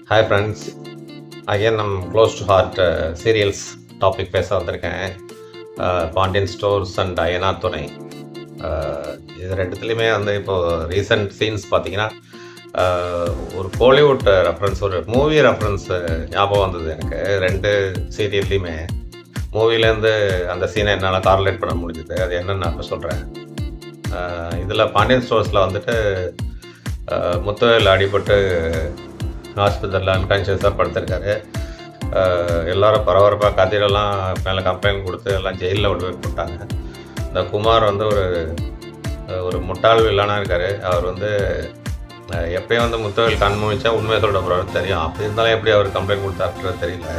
Hi friends, again நம் close to heart serials topic பேச வந்திருக்கேன். பாண்டியன் ஸ்டோர்ஸ் அண்ட் அய்யனார் துணை, இது ரெண்டுத்துலேயுமே வந்து இப்போது ரீசெண்ட் சீன்ஸ் பார்த்தீங்கன்னா ஒரு கோலிவுட் ரெஃபரன்ஸ், ஒரு மூவி ரெஃபரன்ஸ் ஞாபகம் வந்தது எனக்கு. ரெண்டு சீரியல்லையுமே மூவிலேருந்து அந்த சீனை என்னால் கார்லேட் பண்ண முடிஞ்சுது. அது என்னன்னு நான் இப்போ சொல்கிறேன். இதில் பாண்டியன் ஸ்டோர்ஸில் வந்துட்டு முத்துவேல் அடிபட்டு ஹாஸ்பிட்டலில் அன்கான்ஷியஸாக படுத்திருக்காரு. எல்லோரும் பரபரப்பாக கத்திரெல்லாம் மேலே கம்ப்ளைண்ட் கொடுத்து எல்லாம் ஜெயிலில் விட்டு போட்டாங்க. இந்த குமார் வந்து ஒரு முட்டாள் வில்லானாக இருக்கார். அவர் வந்து எப்பயும் வந்து முத்துவேல் கண் முழிச்சா உண்மையை சொல்கிற போகிறாரு தெரியும். அப்படி இருந்தாலும் எப்படி அவர் கம்ப்ளைண்ட் கொடுத்தாருன்றது தெரியல.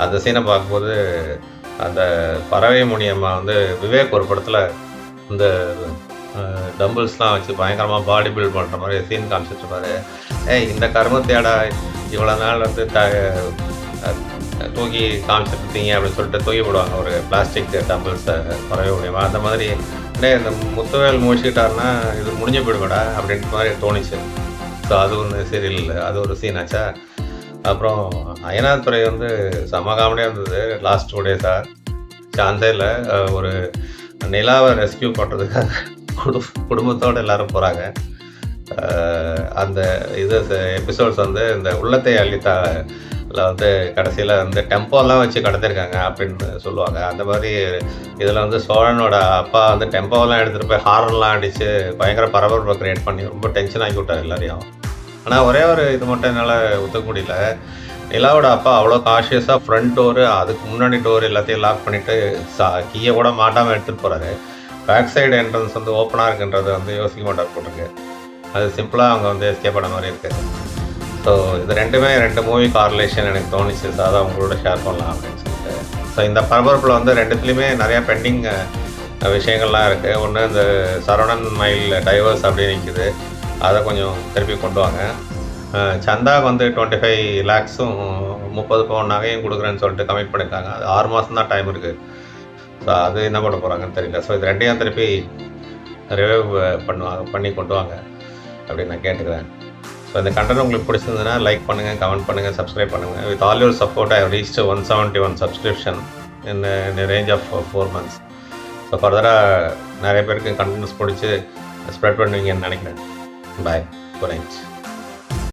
அந்த சீனை பார்க்கும்போது அந்த பறவை முனியம்மா வந்து விவேக் ஒரு படத்தில் இந்த டம்பிள்ஸ்லாம் வச்சு பயங்கரமாக பாடி பில்ட் பண்ணுற மாதிரி சீன் காமிச்சிட்ருப்பாரு. இந்த கருமத்தையாடா இவ்வளோ நாள் வந்து தூக்கி காமிச்சிட்ருக்கீங்க அப்படின்னு சொல்லிட்டு தூக்கி போடுவாங்க ஒரு பிளாஸ்டிக் டம்பிள்ஸை பறவை முடியுமா. அந்த மாதிரி இந்த முத்துவேல் முடிச்சுக்கிட்டாருன்னா இது முடிஞ்சு போயிடுவாடா அப்படின்ற மாதிரி தோணிச்சு. ஸோ அது ஒன்று சீரியல், அது ஒரு சீன் ஆச்சா. அப்புறம் அய்யனார் துறை வந்து செம காமெடியாக இருந்தது. லாஸ்ட் 2 டேஸாக சான்ஸே இல்லை. ஒரு நிலாவை ரெஸ்கியூ பண்ணுறதுக்காக குடும்பத்தோடு எல்லோரும் போகிறாங்க. அந்த எபிசோட்ஸ் வந்து இந்த உள்ளத்தை அள்ளித்தால வந்து கடைசியில் வந்து டெம்போலாம் வச்சு கடத்திருக்காங்க அப்படின்னு சொல்லுவாங்க. அந்த மாதிரி இதில் வந்து சோழனோட அப்பா வந்து டெம்போலாம் எடுத்துகிட்டு போய் ஹார்ன்லாம் அடித்து பயங்கர பரபரப்பை க்ரியேட் பண்ணி ரொம்ப டென்ஷன் ஆக்கி விட்டார் எல்லாரையும். ஆனால் ஒரே ஒரு இது மட்டும் என்னால் ஒத்துக்க முடியல. நிலாவோட அப்பா அவ்வளோ காஷியஸாக ஃப்ரண்ட் டோரு, அதுக்கு முன்னாடி டோர் எல்லாத்தையும் லாக் பண்ணிவிட்டு கீயை கூட மாட்டாமல் எடுத்துகிட்டு போகிறாரு. பேக் சைடு என்ட்ரன்ஸ் வந்து ஓப்பனாக இருக்குன்றதை வந்து யோசிக்க மாட்டார் போட்டிருக்கு. அது சிம்பிளாக அவங்க வந்து எஸ்கேப் பண்ண மாதிரி இருக்குது. ஸோ இது ரெண்டுமே 2 மூவி கார்லேஷன் எனக்கு தோணிச்சு. ஸோ அதை அவங்களோட ஷேர் பண்ணலாம் அப்படின்னு சொல்லிட்டு. ஸோ இந்த பரபரப்பில் வந்து ரெண்டுத்துலேயுமே நிறையா பெண்டிங் விஷயங்கள்லாம் இருக்குது. ஒன்று இந்த சரவணன் மைல் டைவர்ஸ் அப்படியே நிற்கிது, அதை கொஞ்சம் திருப்பி கொண்டு வாங்க. சந்தாவுக்கு வந்து 25 lakhஸும் 30 பவுன் நகையும் கொடுக்குறேன்னு சொல்லிட்டு கமிட் பண்ணியிருக்காங்க. அது 6 மாதம் தான் டைம் இருக்குது. ஸோ அது என்ன பண்ண போகிறாங்கன்னு தெரியல. ஸோ இது ரெண்டையும் திருப்பி ரிவைவ் பண்ணி கொண்டு வாங்க அப்படின்னு நான் கேட்டுக்கிறேன். ஸோ இந்த கண்டென்ட் உங்களுக்கு பிடிச்சிருந்ததுன்னா லைக் பண்ணுங்கள், கமெண்ட் பண்ணுங்கள், சப்ஸ்கிரைப் பண்ணுங்கள். With all your support I have reached 171 subscription in range of 4 months. So ஃபர்தராக நிறைய பேருக்கு கண்டென்ட்ஸ் பிடிச்சி ஸ்ப்ரெட் பண்ணுவீங்கன்னு நினைக்கிறேன். Bye, good night.